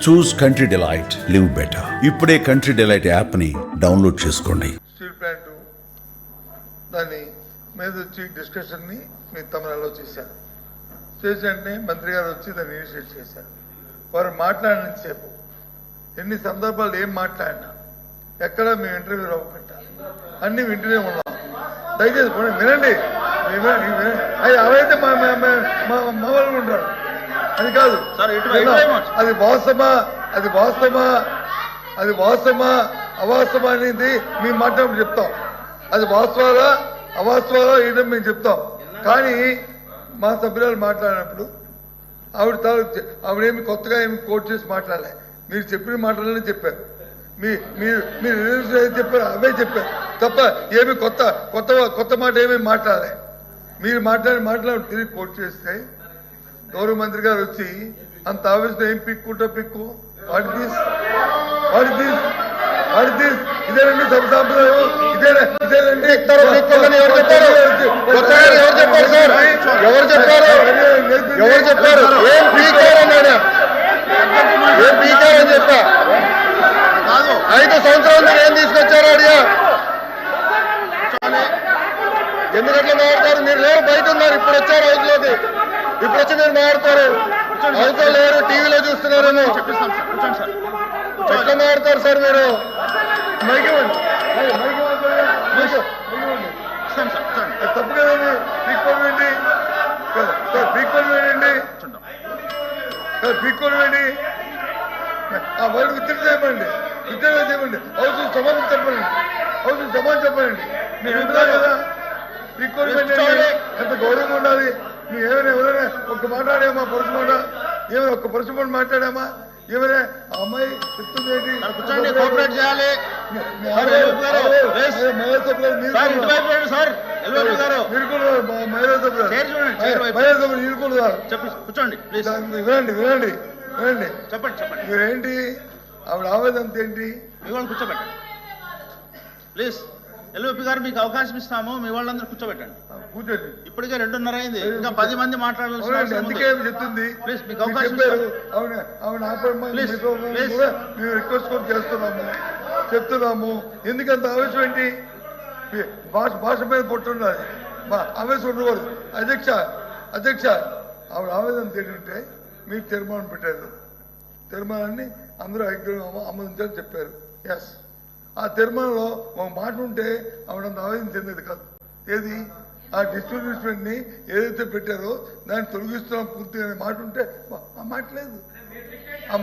చూస్ country delight, live better. ఇప్పుడే country delight app ని download చేసుకోండి. స్టీల్ ప్లాంట్ దాని మీద వచ్చి డిస్కషన్ని మీ తమిళలో చేశారు. చేసినట్టే మంత్రి గారు వచ్చి దాన్ని ఇనిషియేట్ చేశారు. వారు మాట్లాడినంతసేపు ఎన్ని సందర్భాలు ఏం మాట్లాడినా ఎక్కడ మేము ఇంటర్వ్యూ అవ్వకుండా అన్ని వింటూనే ఉన్నాం. దయచేసి వినండి. అవైతే మా వాళ్ళు ఉంటారు. అది కాదు, అది వాస్తవమా అవాస్తవమా అనేది మేము మాట్లాడి చెప్తాం. అది వాస్తవాలా అవాస్తవాలా ఏదో మేము చెప్తాం. కానీ మా సభ్యురాలు మాట్లాడినప్పుడు ఆవిడేమి కొత్తగా ఏమి కోట్ చేసి మాట్లాడలే. మీరు చెప్పిన మాటలనే చెప్పారు. మీరు ఏది చెప్పారు అవే చెప్పారు తప్ప ఏమి కొత్త మాట ఏమీ మాట్లాడలే. మీరు మాట్లాడి తిరిగి కోట్ చేస్తే గౌరవ మంత్రి గారు వచ్చి అంత ఆవేశం ఏం పిక్కు వాట్ దిస్ ఇదేనండి సంప్రదాయం, ఇదేనండి ఎవరు చెప్పారు ఏం పీకారని చెప్పా. 5 సంవత్సరాలు మీరు ఏం తీసుకొచ్చారో అడిగా. ఎందుకట్లా మాట్లాడతారు? మీరు లేరు, బయట ఉన్నారు. ఇప్పుడు వచ్చారు హౌస్లోకి. ఇప్పుడు వచ్చి మీరు మాట్లాడతారు. హౌస్లో లేరు, టీవీలో చూస్తున్నారేమో. ఎట్లా మాట్లాడతారు సార్ మీరు? తప్పు కదండి. పీక్కోండి ఆ వర్డ్ విత్డ్రా చేయమండి. హౌస్ సమాధానం చెప్పండి. మీరు వింటున్నారు కదా. పీక్కోండి. ఎంత గౌరవంగా ఉండాలి. మేము ఎవరైనా ఒక్క మాట్లాడామా పరుసు మాట? ఏమైనా ఒక్క పరుసు మాట మాట్లాడామా? ఏమైనా అమ్మాయి చెప్తుంది ఏంటి? వినండి చెప్పండి. మీరేంటి ఆవిడ ఆవేదన ఏంటి? మీ వాళ్ళు కూర్చోబెట్టండి ప్లీజ్. ఎల్ఓపి గారు మీకు అవకాశం ఇస్తాము. మీ వాళ్ళందరూ కూర్చోబెట్టండి. కూర్చోండి. ఇప్పటికే 2:30 అయింది. ఇంకా 10 మంది మాట్లాడాల్సి అందుకే చెప్తుంది. ప్లీజ్ మీకు అవకాశం మేము రిక్వెస్ట్ కూడా చెప్తున్నాము. ఎందుకంత ఆవేశం ఏంటి? భాష మీద పొట్టుండాలి, ఆవేశం ఉండకూడదు. అధ్యక్ష ఆవిడ ఆవేదన ఏంటంటే మీరు తీర్మానం పెట్టారు. తీర్మానాన్ని అందరూ ఆమోదించాలని చెప్పారు. ఎస్, ఆ తీర్మానంలో ఒక మాట ఉంటే ఆవిడంత ఆవేదన చెందేది కాదు. ఏది? ఆ డిస్ట్రిబ్యూషన్ని ఏదైతే పెట్టారో దాన్ని తొలగిస్తున్నాం పూర్తిగా అనే మాట ఉంటే ఆ మాట లేదు. ఆ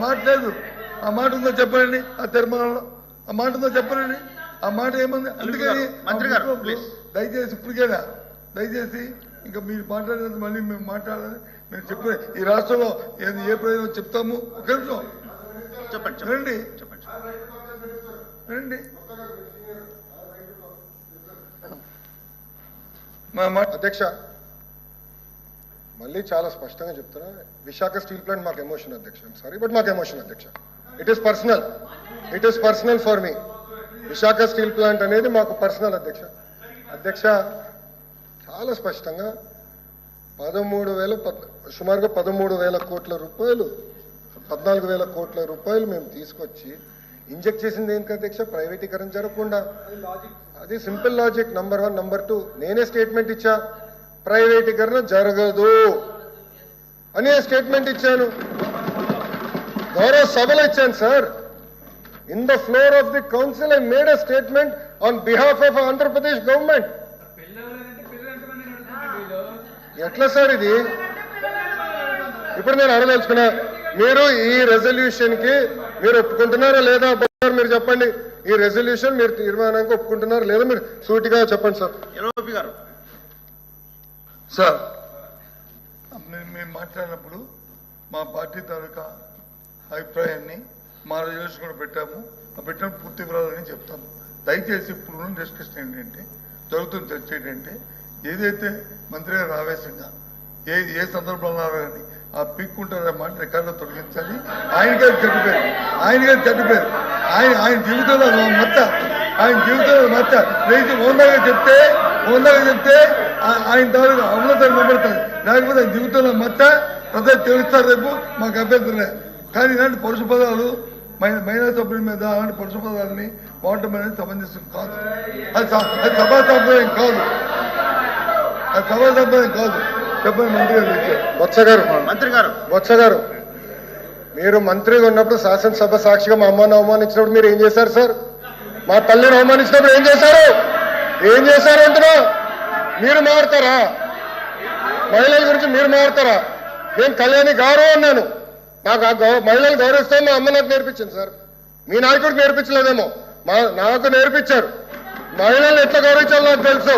మాట ఉందో చెప్పండి. ఆ తీర్మానంలో ఆ మాట ఉందో చెప్పండి. ఆ మాట ఏముంది? అందుకని దయచేసి ఇప్పటికైనా ఇంకా మీరు మాట్లాడేది మళ్ళీ మేము మాట్లాడాలని మేము చెప్పిన ఈ రాష్ట్రంలో ఏ ప్రయోజనం చెప్తాము. ఒక నిమిషం చెప్పండి. అధ్యక్ష, మళ్ళీ చాలా స్పష్టంగా చెప్తున్నా. విశాఖ స్టీల్ ప్లాంట్ మాకు ఎమోషన్ అధ్యక్ష. సారీ బట్ మాకు ఎమోషన్ అధ్యక్ష. It is personal for me. Visakha steel plant అనేది మాకు పర్సనల్ అధ్యక్ష. చాలా స్పష్టంగా సుమారుగా 13,000 కోట్ల రూపాయలు 14,000 కోట్ల రూపాయలు మేము తీసుకొచ్చి ఇంజెక్ట్ చేసింది ఏంటి అధ్యక్ష? ప్రైవేటీకరణ జరగకుండా. అది సింపుల్ లాజిక్. నంబర్ 1. నంబర్ 2, నేనే స్టేట్మెంట్ ఇచ్చా, ప్రైవేటీకరణ జరగదు అనే స్టేట్మెంట్ ఇచ్చాను. గౌరవ సభలో ఇచ్చాను sir. In the floor of the council I made a statement on behalf of Andhra Pradesh government. ఎట్లా సార్ ఇది? ఇప్పుడు నేను అడగదలుచుకున్నా, మీరు ఈ రెజల్యూషన్ కి మీరు ఒప్పుకుంటున్నారా లేదా? మీరు చెప్పండి. ఈ రెజల్యూషన్ మీరు తీర్మానానికి ఒప్పుకుంటున్నారా లేదా? మీరు సూటిగా చెప్పండి సార్. సార్, మేము మాట్లాడినప్పుడు మా పార్టీ తాలూకా అభిప్రాయాన్ని మా రెజల్యూషన్ కూడా పెట్టాము. ఆ పెట్టిన పూర్తి వివరాలని చెప్తాము. దయచేసి ఇప్పుడు డిస్కషన్ ఏంటంటే, జరుగుతున్న చర్చ ఏంటంటే, ఏదైతే మంత్రి గారు ఆవేశంగా ఏ సందర్భంలో కానీ ఆ పిక్కుంటారనే మాట రికార్డులో తొలగించాలి. ఆయన గారు చెడ్డపేరు ఆయన జీవితంలో మచ్చ లేచి ఓందాగా చెప్తే ఆయన తాలూకు అమలతో నిలబడతారు. లేకపోతే ఆయన జీవితంలో మచ్చ ప్రజలు తెలుస్తారు. రేపు మాకు అభ్యంతరం లేదు. కానీ ఇలాంటి పరుష పదాలు మహిళా సభ్యుల మీద అలాంటి పరుష పదాలని వాడటం అనేది సమంజసం కాదు. అది సభా సంప్రదాయం కాదు, అది సభా సంప్రదాయం కాదు. చెప్పండి మంత్రి గారు. మంత్రి గారు మీరు మంత్రిగా ఉన్నప్పుడు శాసనసభ సాక్షిగా మా అమ్మను అవమానించినప్పుడు మీరు ఏం చేశారు సార్? మా తల్లిని అవమానించినప్పుడు ఏం చేశారు అంటున్నా? మీరు మారుతారా? మహిళల గురించి మీరు మారుతారా? నేను కళ్యాణి గారు అన్నాను. నాకు మహిళలు గౌరవిస్తాం మా అమ్మ నాకు నేర్పించింది సార్. మీ నాయకుడికి నేర్పించలేదేమో, నాకు నేర్పించారు. మహిళలు ఎట్లా గౌరవించాలో నాకు తెలుసు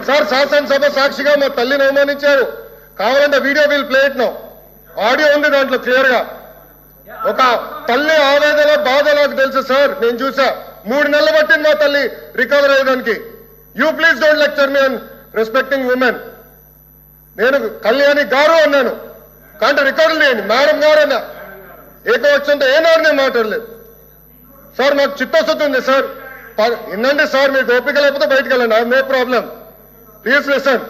సార్. శాసనసభ సాక్షిగా మా తల్లిని అవమానించారు. కావాలంటే video will play it now. Audio ఉంది దాంట్లో క్లియర్ గా. ఒక తల్లి ఆవేదన బాధ నాకు తెలుసు సార్, నేను చూసా. 3 నెలలు పట్టింది మా తల్లి రికవర్ అయ్యడానికి. You please don't lecture me on respecting women. నేను కళ్యాణి గారు అన్నాను, కానీ రికార్డులు లేని మేడం గారు అన్నా. ఏకవచ్చంతో ఏనాడు నేను మాట్లాడలేదు సార్. మాకు చిత్తశుద్ధి ఉంది సార్. వినండి సార్, మీకు ఓపిక లేకపోతే బయటకు వెళ్ళండి, I no problem. Please listen.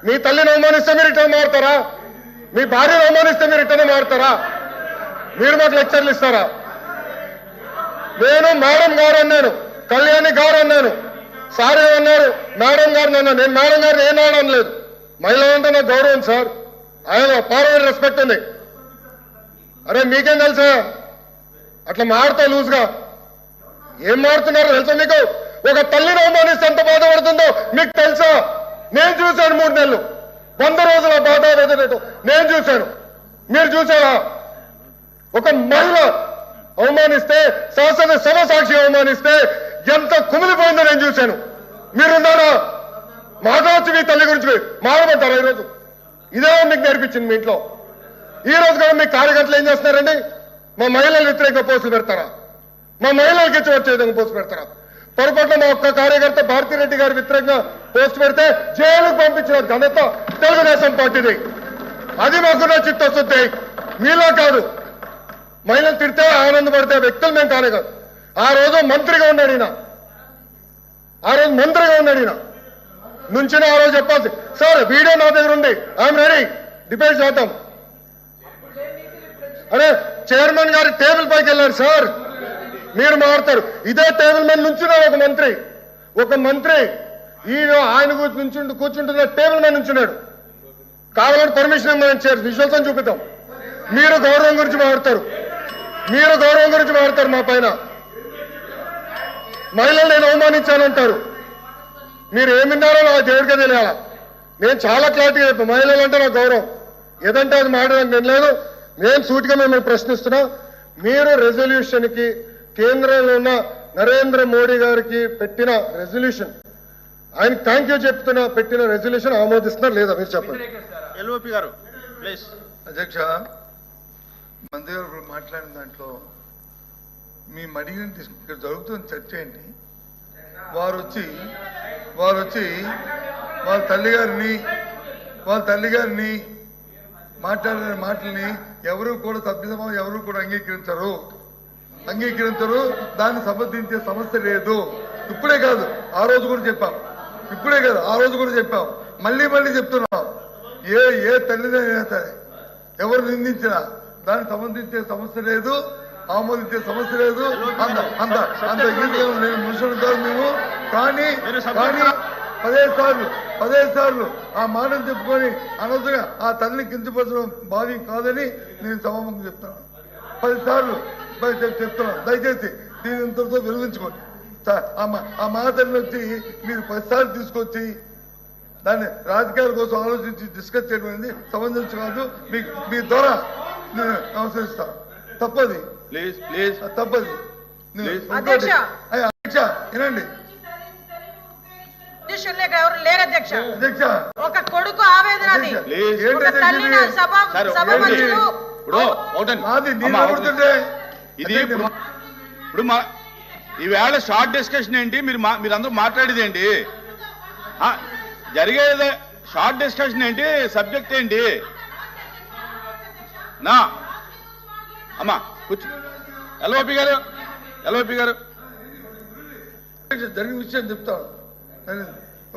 మీ తల్లిని అవమానిస్తే మీరు ఇట్లా మారుతారా? మీ భార్యను అవమానిస్తే మీరు ఇట్లనే మారుతారా? మీరు మాకు లెక్చర్లు ఇస్తారా? నేను మేడం గారు అన్నాను, కళ్యాణి గారు అన్నాను. సార్ ఏమన్నారు? మేడం గారిని అన్నాను. నేను మేడం గారిని ఏనాడు అనలేదు. మహిళలంటే నాకు గౌరవం సార్. ఆయన పార్లమెంట్ రెస్పెక్ట్ ఉంది. అరే మీకేం తెలుసా? అట్లా మారుతా లూజ్గా ఏం మారుతున్నారో తెలుసా మీకు? ఒక తల్లిని అవమానిస్తే ఎంత బాధపడుతుందో మీకు తెలుసా? నేను చూశాను 3 నెలలు 100 రోజుల బాధ వేదనతో నేను చూశాను. మీరు చూసారా? ఒక మహిళ అవమానిస్తే, శాసనసభ సాక్షి అవమానిస్తే ఎంత కుమిలిపోయిందో నేను చూశాను. మీరున్నారా? మాట్లాడచ్చు మీ తల్లి గురించి మాట్లాడతారా? ఈరోజు ఇదే మీకు నేర్పించింది మీ ఇంట్లో. ఈ రోజు కూడా మీ కార్యకర్తలు ఏం చేస్తున్నారండి? మా మహిళలు వ్యతిరేకంగా పోస్టులు పెడతారా? మా మహిళలకు ఇచ్చి వచ్చే విధంగా పోస్టు పెడతారా? పొరపాటున మా ఒక్క కార్యకర్త భారతిరెడ్డి గారి వ్యతిరేకంగా పోస్ట్ పెడితే జైలుకు పంపించిన ఘనత తెలుగుదేశం పార్టీది. అది మాకున్న చిత్తశుద్ధి, మీలో కాదు. మహిళలు తిడితే ఆనందపడితే వ్యక్తులు మేము కానే కాదు. ఆ రోజు మంత్రిగా ఉన్నాడు ఈయన, నుంచిన ఆ రోజు చెప్పాల్సి సార్. వీడియో నా దగ్గర ఉంది, ఐఎమ్ రెడీ, డిబేట్ చేద్దాం. అరే చైర్మన్ గారి టేబుల్ పైకి వెళ్ళారు సార్, మీరు మారుతారు. ఇదే టేబుల్ మీద నుంచున్నాడు ఒక మంత్రి ఈయన ఆయన కూర్చుంటున్న టేబుల్ మీద నుంచున్నాడు. కావాలంటే పర్మిషన్ ఇవ్వమని చేయాలి, విజువల్స్ చూపిద్దాం. మీరు గౌరవం గురించి మాట్లాడతారు మా పైన. మహిళలు నేను అవమానించానంటారు. మీరు ఏమిన్నారో నా దేవుడికే తెలియాలా. నేను చాలా క్లారిటీగా చెప్పాను, మహిళలు అంటే నాకు గౌరవం, ఏదంటే అది మాట్లాడడానికి నేను లేదు. నేను సూటిగా మిమ్మల్ని ప్రశ్నిస్తున్నా. మీరు రెజల్యూషన్కి కేంద్రంలో ఉన్న నరేంద్ర మోడీ గారికి పెట్టిన రెజల్యూషన్, ఆయన థ్యాంక్ యూ చెప్తున్నా, పెట్టిన రెజల్యూషన్ ఆమోదిస్తున్నారు లేదా మీరు చెప్పండి. ఎల్ఓపి గారు ప్లీజ్. అధ్యక్ష, మంత్రి గారు ఇప్పుడు మాట్లాడిన దాంట్లో మేము అడిగిన ఇక్కడ జరుగుతున్న చర్చ ఏంటి? వారు వచ్చి వాళ్ళ తల్లి గారిని మాట్లాడిన మాటల్ని ఎవరు కూడా సభ్యసమాజం ఎవరు కూడా అంగీకరించరు. దాన్ని సమర్థించే సమస్య లేదు. ఇప్పుడే కాదు ఆ రోజు కూడా చెప్పాం, మళ్ళీ చెప్తున్నాం. ఏ తల్లిదైనా సరే ఎవరు నిందించినా దాన్ని సమర్థించే సమస్య లేదు, ఆమోదించే సమస్య లేదు. అంత గీతలు నేను మనుషులు కాదు మేము. కానీ 10 సార్లు ఆ మాటను చెప్పుకొని అనవసరంగా ఆ తల్లిని కించపరచడం భావ్యం కాదని నేను సభాముఖంగా చెప్తాను. 10 సార్లు చెప్తున్నాను. దయచేసి దీని ఇంతటితో విరమించుకోండి. ఆ మాటలను వచ్చి మీరు 10 సార్లు తీసుకొచ్చి దాన్ని రాజకీయాల కోసం ఆలోచించి డిస్కస్ చేయడం అనేది సమంజసం కాదు. మీ ద్వారా నేను నమస్కరిస్తాను. తప్పది, తప్పది. అధ్యక్ష వినండి ఎవరు లేరు అధ్యక్ష. ఒక కొడుకు ఆవేదన, ఇది ఇప్పుడు ఈవేళ షార్ట్ డిస్కషన్ ఏంటి? మీరందరూ మాట్లాడేది ఏంటి? జరిగేది షార్ట్ డిస్కషన్ ఏంటి? సబ్జెక్ట్ ఏంటి? నా అమ్మా కూర్చో. ఎల్ఓపి గారు జరిగిన విషయం చెప్తాను.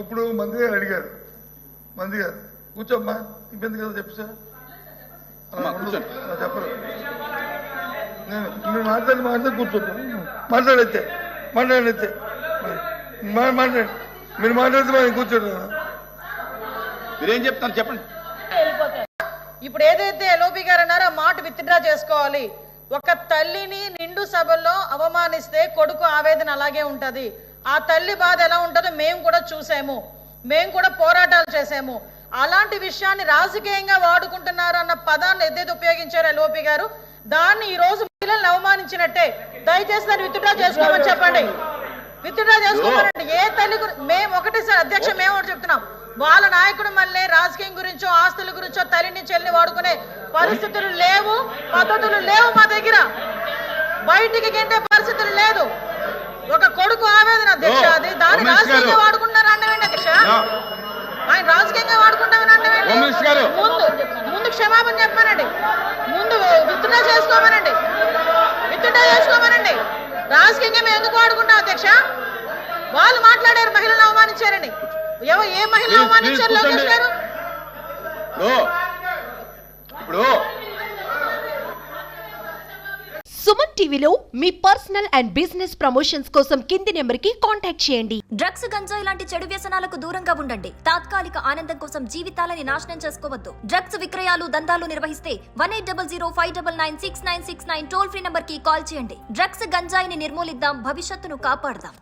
ఇప్పుడు మంత్రి గారు అడిగారు, కూర్చోమ్మా, ఇబ్బంది కదా చెప్పు సార్. చెప్పరు. మీరు మాట్లాడి కూర్చోండి. మాట్లాడైతే మాట్లాడితే మాట్లాడి మీరు మాట్లాడితే మనం కూర్చోండి. మీరేం చెప్తారు చెప్పండి. ఇప్పుడు ఏదైతే ఎల్ఓపి గారు అన్నారో ఆ మాట విత్డ్రా చేసుకోవాలి. ఒక తల్లిని నిండు సభల్లో అవమానిస్తే కొడుకు ఆవేదన అలాగే ఉంటది. ఆ తల్లి బాధ ఎలా ఉంటుందో మేము కూడా చూసాము, మేము కూడా పోరాటాలు చేసాము. అలాంటి విషయాన్ని రాజకీయంగా వాడుకుంటున్నారు అన్న పదాన్ని ఏదైతే ఉపయోగించారో ఎల్ఓపి గారు, దాన్ని ఈ రోజు మహిళలను అవమానించినట్టే. దయచేసి దాన్ని విత్డ్రా చేసుకోమని చెప్పండి, విత్డ్రా చేసుకోమనండి. ఏ తల్లి మేము ఒకటే సార్ అధ్యక్ష, మేము ఒకటి చెప్తున్నాం, వాళ్ళ నాయకుడు మళ్ళీ రాజకీయం గురించో ఆస్తుల గురించో తల్లిని చెల్లిని వాడుకునే పరిస్థితులు లేవు, పద్ధతులు లేవు మా దగ్గర. బయటికి గెంటే పరిస్థితులు లేదు. ఒక కొడుకు ఆవేదన అధ్యక్ష, అది దాన్ని రాజకీయంగా వాడుకుంటున్నారు అన్నవేంటి అధ్యక్ష? ఆయన రాజకీయంగా వాడుకుంటామని అన్నవేంటి? ముందు క్షమాపణ చెప్పానండి, ముందు విత్డ్రా చేసుకోమనండి, విత్డ్రా చేసుకోమనండి. రాజకీయంగా మేము ఎందుకు వాడుకుంటాం అధ్యక్ష? వాళ్ళు మాట్లాడారు మహిళలను అవమానించారని. ఏ మహిళలు అవమానించారు లోకేష్ గారు? ఇప్పుడు సుమన్ టీవీలో మీ పర్సనల్ అండ్ బిజినెస్ ప్రమోషన్స్ కోసం కింది నెంబర్కి కాంటాక్ట్ చేయండి. డ్రగ్స్, గంజాయి లాంటి చెడు వ్యసనాలకు దూరంగా ఉండండి. తాత్కాలిక ఆనందం కోసం జీవితాలని నాశనం చేసుకోవద్దు. డ్రగ్స్ విక్రయాలు, దందాలు నిర్వహిస్తే 1800-599-6969 టోల్ ఫ్రీ నంబర్ కి కాల్ చేయండి. డ్రగ్స్, గంజాయిని నిర్మూలిద్దాం, భవిష్యత్తును కాపాడదాం.